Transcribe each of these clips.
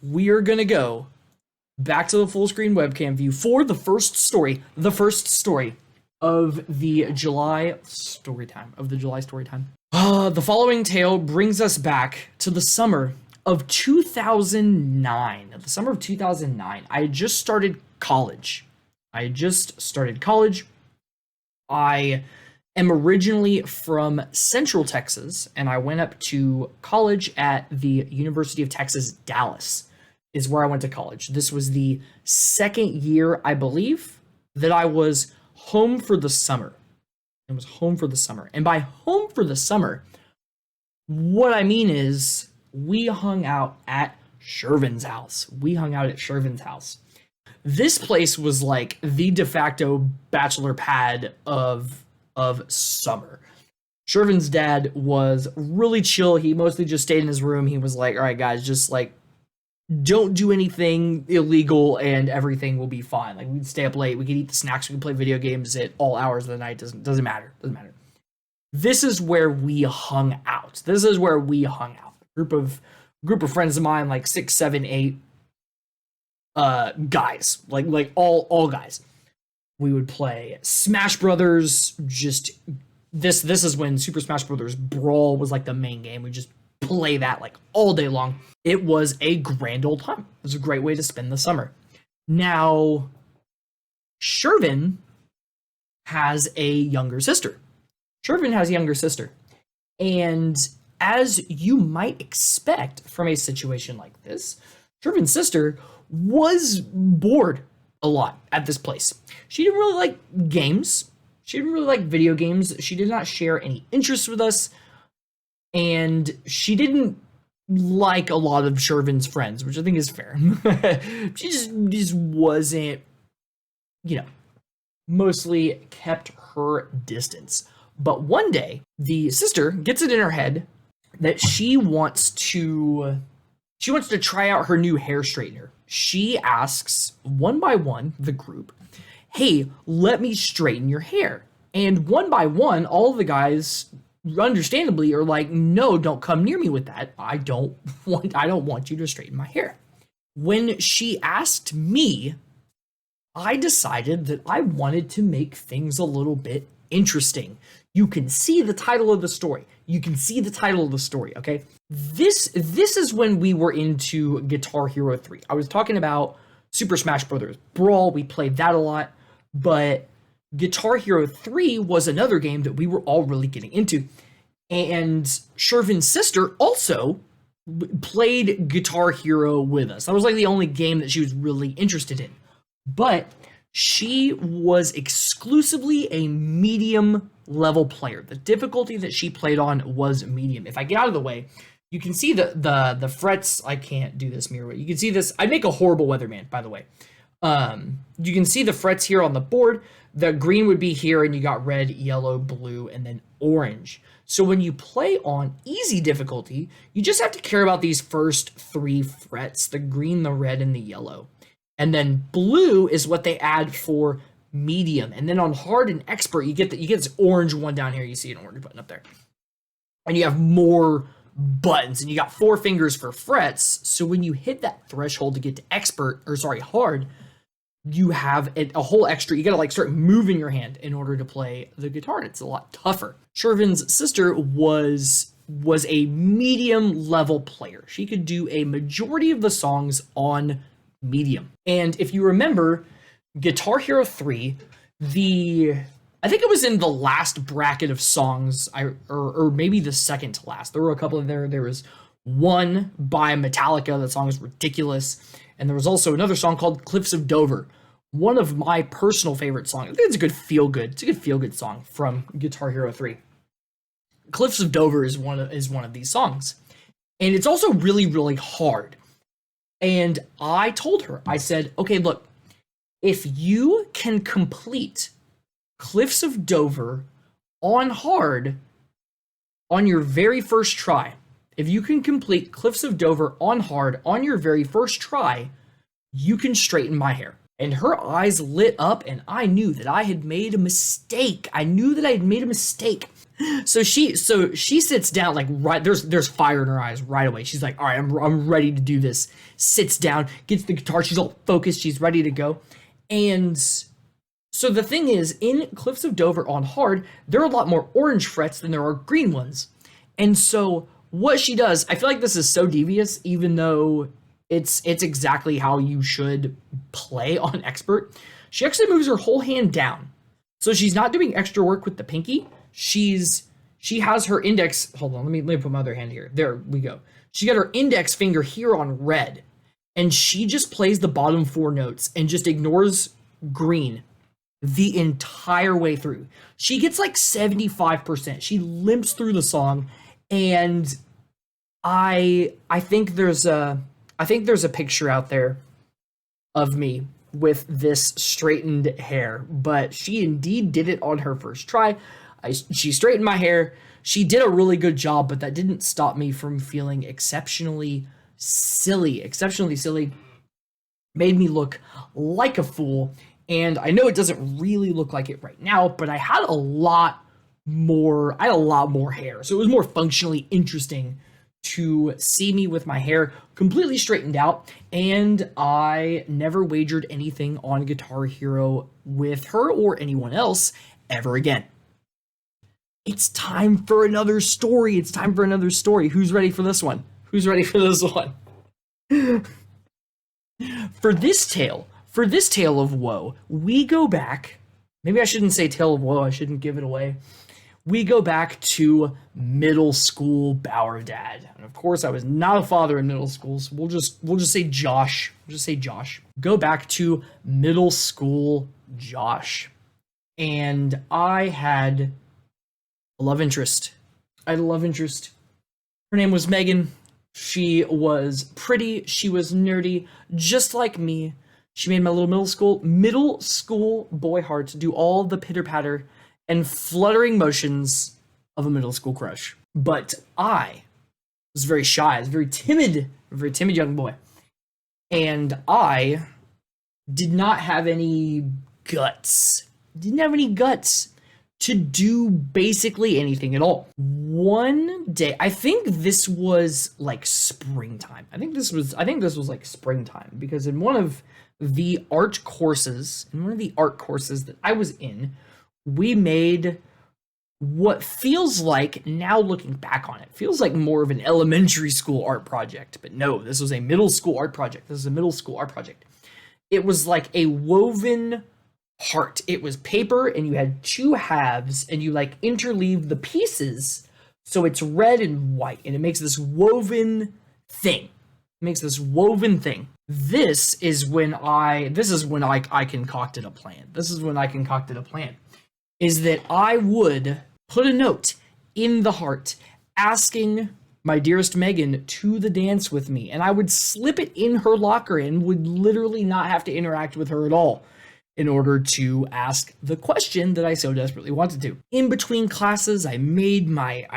we are gonna go back to the full screen webcam view for the first story of the July storytime. The following tale brings us back to the summer of 2009. The summer of 2009. I had just started college. I am originally from Central Texas, and I went up to college at the University of Texas, Dallas, is where I went to college. This was the second year, I believe, that I was home for the summer. And by home for the summer, what I mean is we hung out at Shervin's house. This place was like the de facto bachelor pad of summer. Shervin's dad was really chill. He mostly just stayed in his room. He was like, all right, guys, just like don't do anything illegal and everything will be fine. Like we'd stay up late, we could eat the snacks, we could play video games at all hours of the night. Doesn't matter. This is where we hung out. Group of friends of mine, like 6, 7, 8 guys. Like all guys. We would play Smash Brothers. Just this is when Super Smash Brothers Brawl was like the main game. We just play that like all day long. It was a grand old time. It was a great way to spend the summer. Now, Shervin has a younger sister. And as you might expect from a situation like this, Shervin's sister was bored a lot at this place. She didn't really like games. She didn't really like video games. She did not share any interests with us. And she didn't like a lot of Shervin's friends, which I think is fair. She just wasn't, mostly kept her distance. But one day, the sister gets it in her head that she wants to try out her new hair straightener. She asks one by one the group, hey, let me straighten your hair. And one by one, all of the guys understandably are like, no, don't come near me with that. I don't want you to straighten my hair. When she asked me, I decided that I wanted to make things a little bit interesting. You can see the title of the story. Okay? This is when we were into Guitar Hero 3. I was talking about Super Smash Brothers Brawl. We played that a lot, but Guitar Hero 3 was another game that we were all really getting into. And Shervin's sister also played Guitar Hero with us. That was like the only game that she was really interested in. But she was exclusively a medium level player. The difficulty that she played on was medium. If I get out of the way, you can see the frets. I can't do this mirror. You can see this. I make a horrible weatherman, by the way. You can see the frets here on the board. The green would be here, and you got red, yellow, blue, and then orange. So when you play on easy difficulty, you just have to care about these first 3 frets, the green, the red, and the yellow. And then blue is what they add for medium. And then on hard and expert, you get this orange one down here. You see an orange button up there. And you have more buttons, and you got 4 fingers for frets. So when you hit that threshold to get to hard, you have a whole extra. You gotta start moving your hand in order to play the guitar, and it's a lot tougher. Shervin's sister was a medium level player. She could do a majority of the songs on medium. And if you remember Guitar Hero 3, I think it was in the last bracket of songs, or maybe the second to last. There were a couple of there. There was one by Metallica. That song is ridiculous. And there was also another song called Cliffs of Dover. One of my personal favorite songs. I think it's a good feel-good song from Guitar Hero 3. Cliffs of Dover is one of these songs. And it's also really, really hard. And I told her, I said, okay, look, if you can complete Cliffs of Dover on hard on your very first try, if you can complete Cliffs of Dover on hard on your very first try, you can straighten my hair. And her eyes lit up, and I knew that I had made a mistake. So she sits down like right there's fire in her eyes right away. She's like, all right, I'm ready to do this. Sits down, gets the guitar, she's all focused, she's ready to go. And so the thing is, in Cliffs of Dover on hard, there are a lot more orange frets than there are green ones. And so what she does, I feel like this is so devious, even though it's exactly how you should play on expert. She actually moves her whole hand down. So she's not doing extra work with the pinky. She has her index. Hold on, let me put my other hand here. There we go. She got her index finger here on red, and she just plays the bottom 4 notes and just ignores green the entire way through. She gets like 75%. She limps through the song, and I think there's a picture out there of me with this straightened hair, but she indeed did it on her first try. She straightened my hair. She did a really good job, but that didn't stop me from feeling exceptionally silly. Made me look like a fool. And I know it doesn't really look like it right now, but I had a lot more hair. So it was more functionally interesting to see me with my hair completely straightened out, and I never wagered anything on Guitar Hero with her or anyone else ever again. It's time for another story. Who's ready for this one? For this tale of woe, we go back. Maybe I shouldn't say tale of woe. I shouldn't give it away. We go back to middle school Bauer Dad. And of course, I was not a father in middle school, so we'll just say Josh. Go back to middle school Josh. And I had a love interest. Her name was Megan. She was pretty. She was nerdy, just like me. She made my little middle school boy heart do all the pitter patter and fluttering motions of a middle school crush. But I was very shy. I was a very timid young boy. And I did not have any guts. To do basically anything at all. One day, I think this was like springtime. I think this was like springtime, because in one of the art courses that I was in, we made what feels like, now looking back on it, feels like more of an elementary school art project. But no, this was a middle school art project. It was like a woven heart. It was paper, and you had 2 halves, and you like interleave the pieces so it's red and white, and it makes this woven thing. This is when I concocted a plan. Is that I would put a note in the heart asking my dearest Megan to the dance with me, and I would slip it in her locker and would literally not have to interact with her at all in order to ask the question that I so desperately wanted to. In between classes, I made my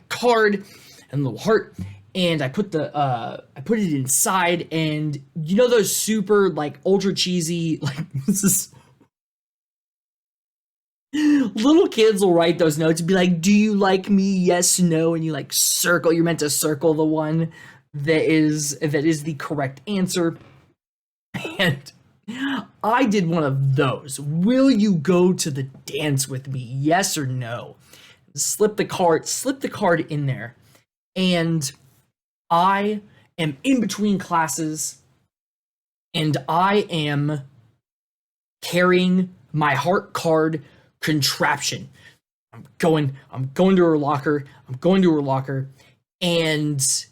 card and little heart, and I put it inside, and you know those super like ultra cheesy like this is little kids will write those notes and be like, do you like me? Yes, no. And you like circle, you're meant to circle the one that is the correct answer. And I did one of those. Will you go to the dance with me? Yes or no? Slip the card in there. And I am in between classes, and I am carrying my heart card contraption. I'm going to her locker, and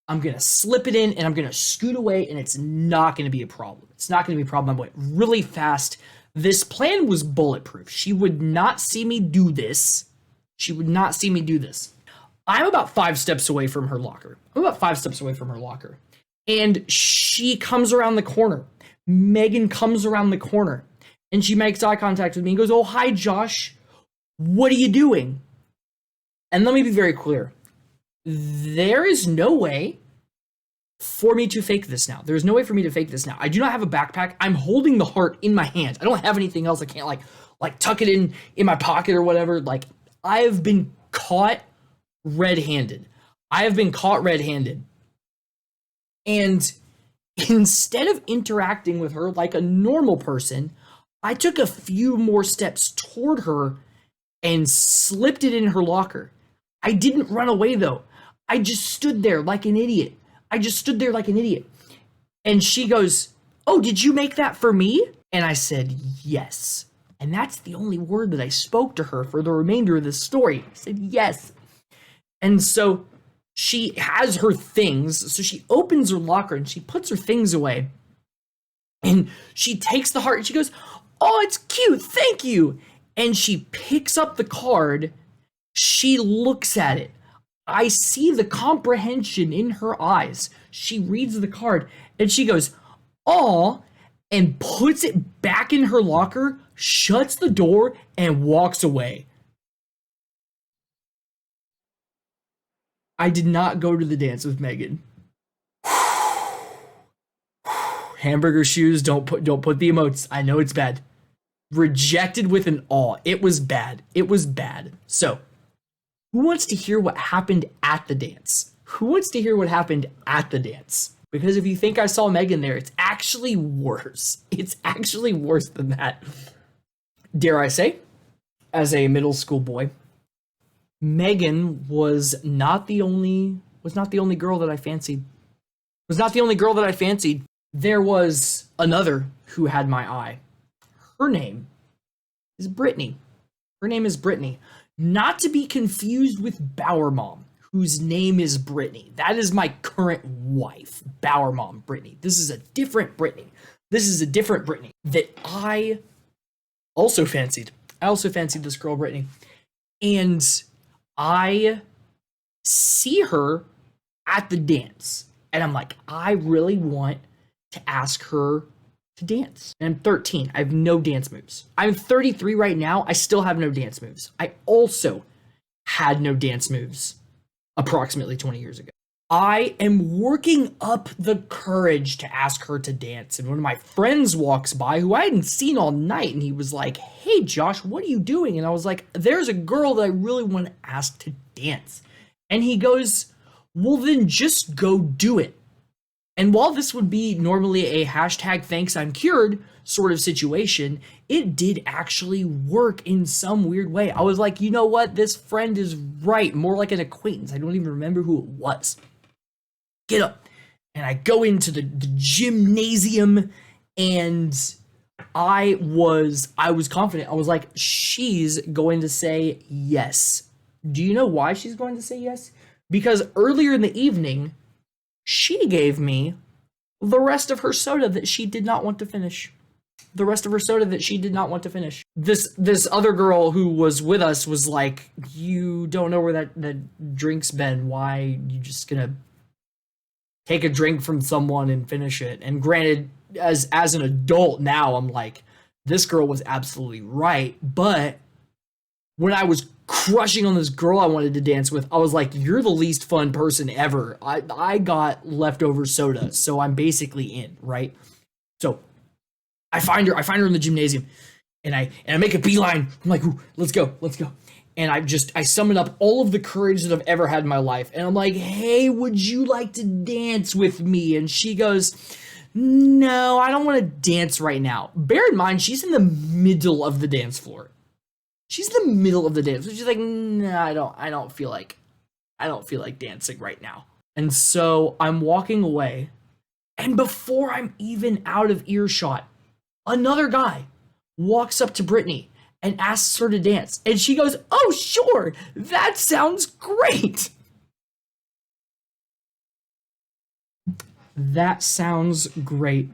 I'm gonna slip it in, and I'm gonna scoot away, and it's not gonna be a problem. I went really fast. This plan was bulletproof. She would not see me do this. I'm about 5 steps away from her locker. And she comes around the corner. Megan comes around the corner, and she makes eye contact with me and goes, "Oh, hi, Josh. What are you doing?" And let me be very clear. There is no way for me to fake this now. There's no way for me to fake this now. I do not have a backpack. I'm holding the heart in my hand. I don't have anything else. I can't like tuck it in my pocket or whatever. Like, I have been caught red-handed. I have been caught red-handed. And instead of interacting with her like a normal person, I took a few more steps toward her and slipped it in her locker. I didn't run away though. I just stood there like an idiot. And she goes, "Oh, did you make that for me?" And I said, "Yes." And that's the only word that I spoke to her for the remainder of the story. I said, "Yes." And so she has her things. So she opens her locker and she puts her things away. And she takes the heart and she goes, "Oh, it's cute. Thank you." And she picks up the card. She looks at it. I see the comprehension in her eyes. She reads the card and she goes, "Aw," and puts it back in her locker, shuts the door, and walks away. I did not go to the dance with Megan. Hamburger shoes, don't put the emotes. I know it's bad. Rejected with an awe. It was bad. So, who wants to hear what happened at the dance? Because if you think I saw Megan there, it's actually worse. It's actually worse than that. Dare I say, as a middle school boy, Megan was not the only girl that I fancied. There was another who had my eye. Her name is Brittany. Not to be confused with Bower Mom, whose name is Brittany. That is my current wife, Bower Mom Brittany. This is a different Brittany. That I also fancied. This girl, Brittany. And I see her at the dance. And I'm like, I really want to ask her to dance. And I'm 13. I have no dance moves. I'm 33 right now. I still have no dance moves. I also had no dance moves approximately 20 years ago. I am working up the courage to ask her to dance. And one of my friends walks by who I hadn't seen all night. And he was like, "Hey, Josh, what are you doing?" And I was like, "There's a girl that I really want to ask to dance." And he goes, "Well, then just go do it." And while this would be normally a hashtag thanks I'm cured sort of situation, it did actually work in some weird way. I was like, you know what? This friend is right. More like an acquaintance. I don't even remember who it was. Get up. And I go into the gymnasium and I was confident. I was like, she's going to say yes. Do you know why she's going to say yes? Because earlier in the evening, she gave me the rest of her soda that she did not want to finish. This other girl who was with us was like, "You don't know where that drink's been. Why you just gonna take a drink from someone and finish it?" And granted, as an adult now, I'm like, this girl was absolutely right. But when I was crushing on this girl I wanted to dance with, I was like, "You're the least fun person ever." I got leftover soda, so I'm basically in, right? So I find her in the gymnasium, and I make a beeline. I'm like, "Ooh, let's go." And I summon up all of the courage that I've ever had in my life, and I'm like, "Hey, would you like to dance with me?" And she goes, "No, I don't want to dance right now." Bear in mind, she's in the middle of the dance floor. She's in the middle of the dance. So she's like, "No, I don't feel like dancing right now." And so I'm walking away, and before I'm even out of earshot, another guy walks up to Brittany and asks her to dance. And she goes, "Oh, sure, that sounds great." That sounds great.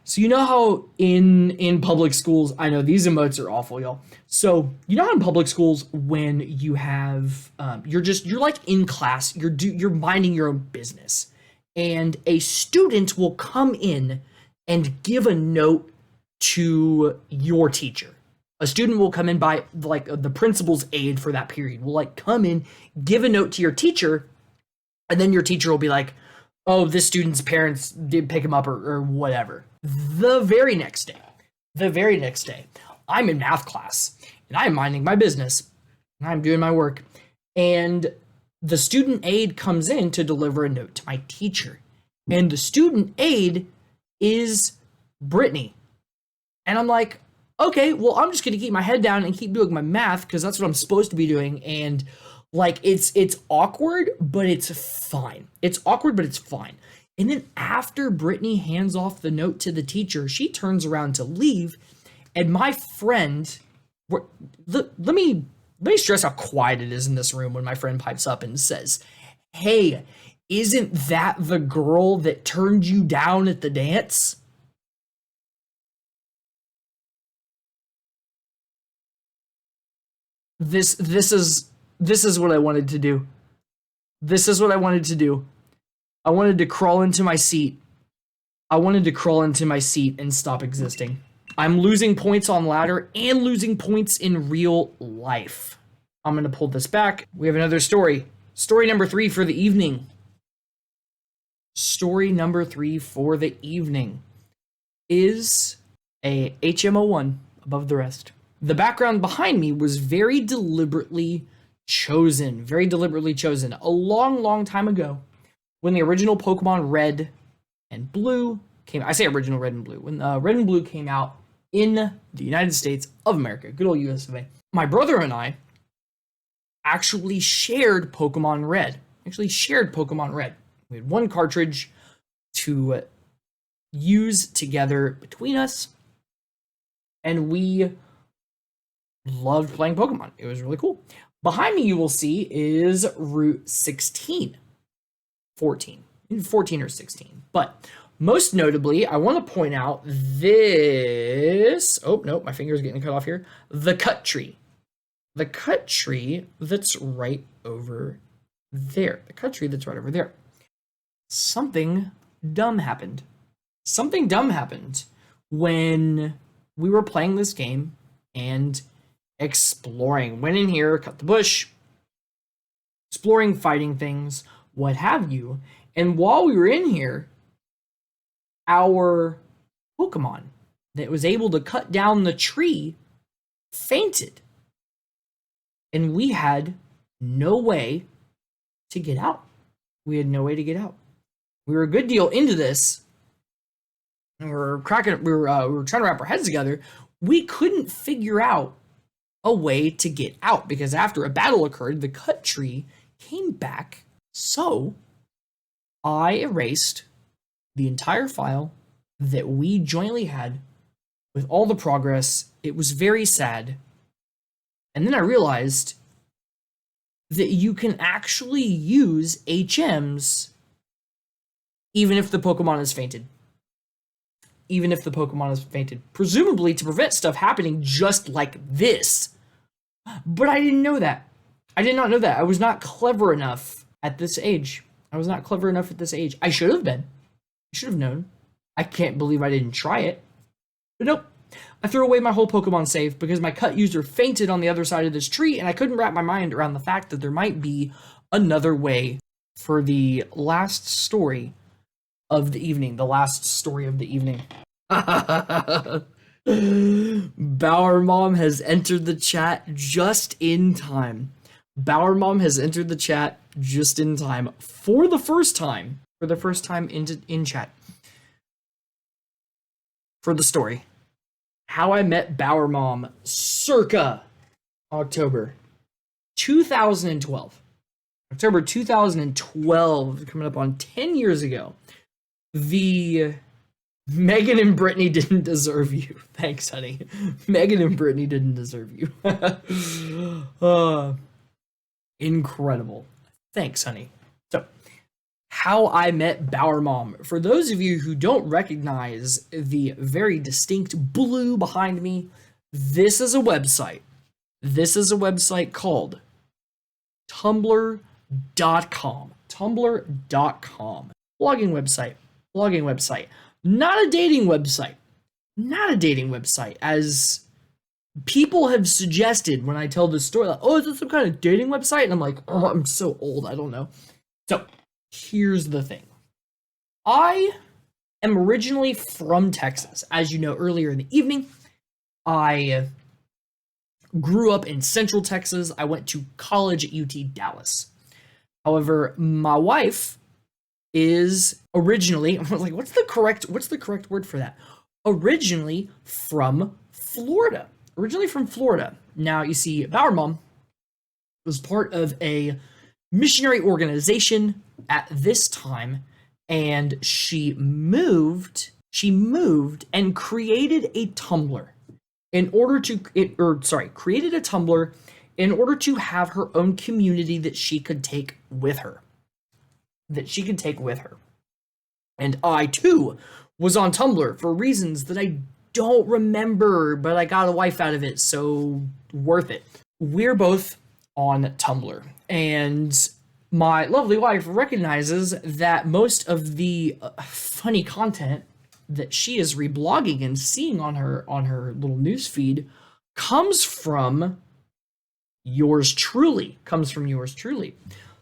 So you know how in public schools, I know these emotes are awful, y'all. So you know how in public schools when you have you're like in class, you're minding your own business, and a student will come in and give a note to your teacher. A student will come in by like the principal's aide for that period will like come in, give a note to your teacher, and then your teacher will be like, "Oh, this student's parents did pick him up," or whatever. The very next The very next day, I'm in math class and I'm minding my business and I'm doing my work. And the student aide comes in to deliver a note to my teacher. And the student aide is Brittany. And I'm like, okay, well, I'm just going to keep my head down and keep doing my math because that's what I'm supposed to be doing. And like, it's awkward, but it's fine. It's awkward, but it's fine. And then after Brittany hands off the note to the teacher, she turns around to leave. And my friend, let me stress how quiet it is in this room when my friend pipes up and says, hey, isn't that the girl that turned you down at the dance? This is what I wanted to do. This is what I wanted to do. I wanted to crawl into my seat. I wanted to crawl into my seat and stop existing. I'm losing points on ladder and losing points in real life. I'm going to pull this back. We have another story. Story number 3 for the evening. Story number 3 for the evening is a HMO1 above the rest. The background behind me was very deliberately chosen. A long time ago when the original Pokemon Red and Blue came. I say original Red and Blue. When Red and Blue came out in the United States of America, good old US of A. My brother and I actually shared Pokemon Red. We had one cartridge to use together between us, and we loved playing Pokemon. It was really cool. Behind me, you will see, is Route 16. 14 or 16. But most notably, I want to point out this. Oh, no, my finger's getting cut off here. The cut tree. The cut tree that's right over there. Something dumb happened. When we were playing this game and exploring. Went in here, cut the bush, exploring, fighting things, what have you. And while we were in here, our Pokemon that was able to cut down the tree fainted. And we had no way to get out. We were a good deal into this. And we were trying to wrap our heads together. We couldn't figure out a way to get out because after a battle occurred, the cut tree came back. So I erased the entire file that we jointly had with all the progress. It was very sad. And then I realized that you can actually use HMs even if the Pokemon is fainted. Presumably to prevent stuff happening just like this. But I didn't know that. I did not know that. I was not clever enough at this age. I should have been. I should have known. I can't believe I didn't try it. But nope. I threw away my whole Pokemon save because my cut user fainted on the other side of this tree, and I couldn't wrap my mind around the fact that there might be another way for the last story of the evening. Bauer Mom has entered the chat just in time. For the first time in chat. For the story. How I Met Bauer Mom, circa October 2012. October 2012, coming up on 10 years ago. The Megan and Brittany didn't deserve you. Thanks, honey. Megan and Brittany didn't deserve you. Incredible. Thanks, honey. So, How I Met Bauer Mom. For those of you who don't recognize the very distinct blue behind me, this is a website. Called Tumblr.com. Blogging website. Not a dating website. As people have suggested when I tell this story, like, oh, is this some kind of dating website? And I'm like, oh, I'm so old, I don't know. So, here's the thing. I am originally from Texas, as you know earlier in the evening, I grew up in Central Texas. I went to college at UT Dallas. However, my wife is originally, I was like, what's the correct word for that? Originally from Florida. Originally from Florida. Now, you see, Bauer Mom was part of a missionary organization at this time, and she moved and created a Tumblr created a Tumblr in order to have her own community that she could take with her. And I too was on Tumblr for reasons that I don't remember, but I got a wife out of it, so worth it. We're both on Tumblr, and my lovely wife recognizes that most of the funny content that she is reblogging and seeing on her little news feed comes from yours truly.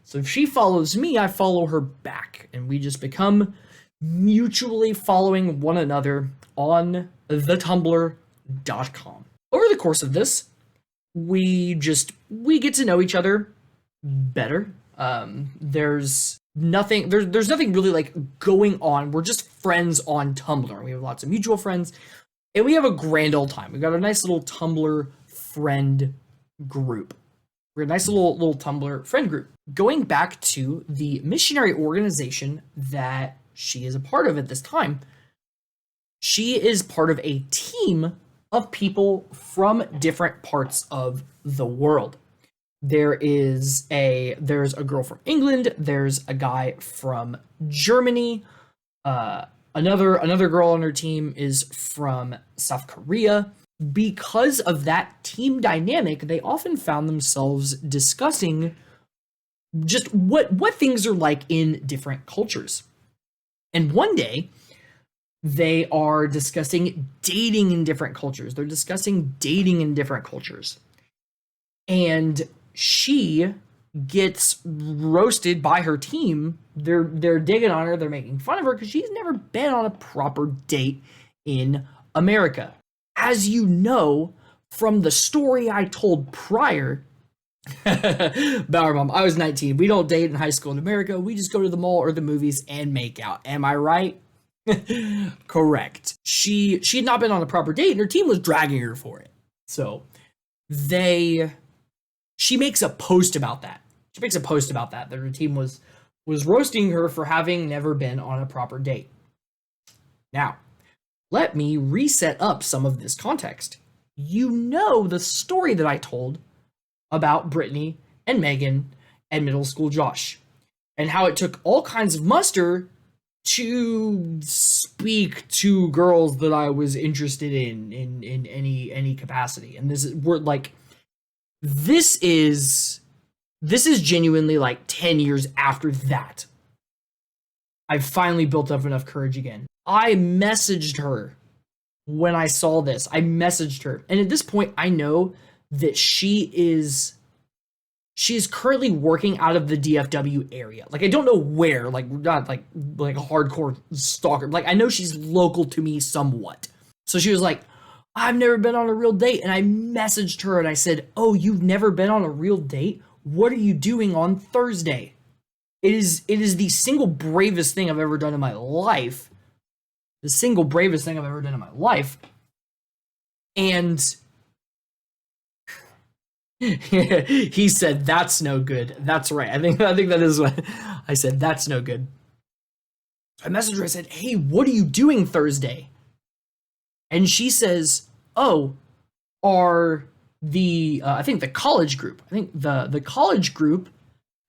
So if she follows me, I follow her back, and we just become mutually following one another on thetumblr.com. Over the course of this, we get to know each other better. There's nothing really like going on. We're just friends on Tumblr. We have lots of mutual friends, and we have a grand old time. We've got a nice little Tumblr friend group. We're a nice little Tumblr friend group. Going back to the missionary organization that she is a part of at this time, she is part of a team of people from different parts of the world. There's a girl from England, there's a guy from Germany, another girl on her team is from South Korea. Because of that team dynamic, they often found themselves discussing just what things are like in different cultures. And one day, they are discussing dating in different cultures. And she gets roasted by her team. They're digging on her. They're making fun of her because she's never been on a proper date in America. As you know from the story I told prior, Bauer Mom, I was 19. We don't date in high school in America. We just go to the mall or the movies and make out. Am I right? Correct. She had not been on a proper date, and her team was dragging her for it. So she makes a post about that. That her team was roasting her for having never been on a proper date. Now, let me reset up some of this context. You know the story that I told about Brittany and Megan and middle school Josh, and how it took all kinds of muster to speak to girls that I was interested in any capacity. And this is genuinely like 10 years after that. I finally built up enough courage again. I messaged her when I saw this. And at this point, I know that she is currently working out of the DFW area. Like, I don't know where, like, not like a hardcore stalker. Like, I know she's local to me somewhat. So she was like, I've never been on a real date. And I messaged her and I said, oh, you've never been on a real date? What are you doing on Thursday? It is the single bravest thing I've ever done in my life. And he said, that's no good. That's right. I think that is what I said. That's no good. So I messaged her. I said, hey, what are you doing Thursday? And she says, oh, I think the college group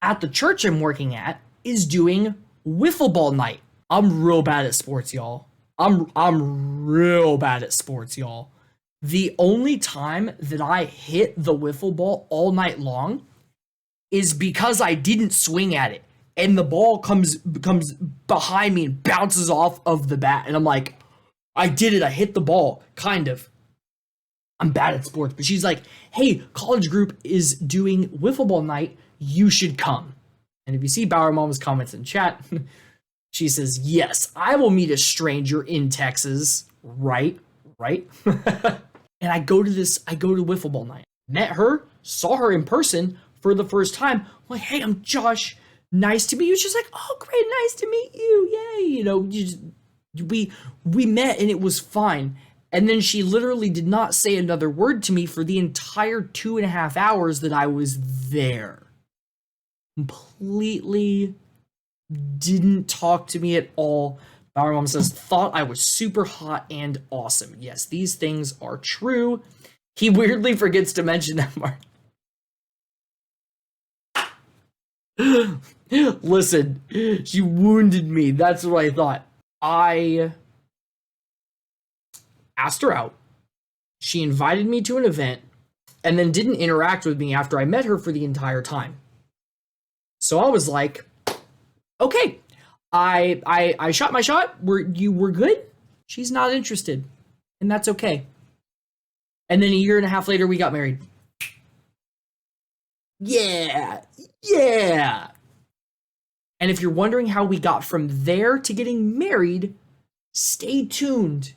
at the church I'm working at is doing wiffle ball night. I'm real bad at sports, y'all. I'm real bad at sports, y'all. The only time that I hit the wiffle ball all night long is because I didn't swing at it, and the ball comes behind me and bounces off of the bat, and I'm like, I did it. I hit the ball, kind of. I'm bad at sports, but she's like, hey, college group is doing wiffle ball night. You should come. And if you see Bauer Mom's comments in chat, she says, yes, I will meet a stranger in Texas. Right. And I go to wiffle ball night. Met her, saw her in person for the first time. I'm like, hey, I'm Josh. Nice to meet you. She's like, oh, great, nice to meet you. Yay. You know, we met and it was fine. And then she literally did not say another word to me for the entire 2.5 hours that I was there. Completely didn't talk to me at all. Our mom says, thought I was super hot and awesome. Yes, these things are true. He weirdly forgets to mention that, Mark. Listen, she wounded me. That's what I thought. I asked her out. She invited me to an event and then didn't interact with me after I met her for the entire time. So I was like, okay, I shot my shot. We're good. She's not interested, and that's okay. And then 1.5 years later, we got married. Yeah. And if you're wondering how we got from there to getting married, stay tuned.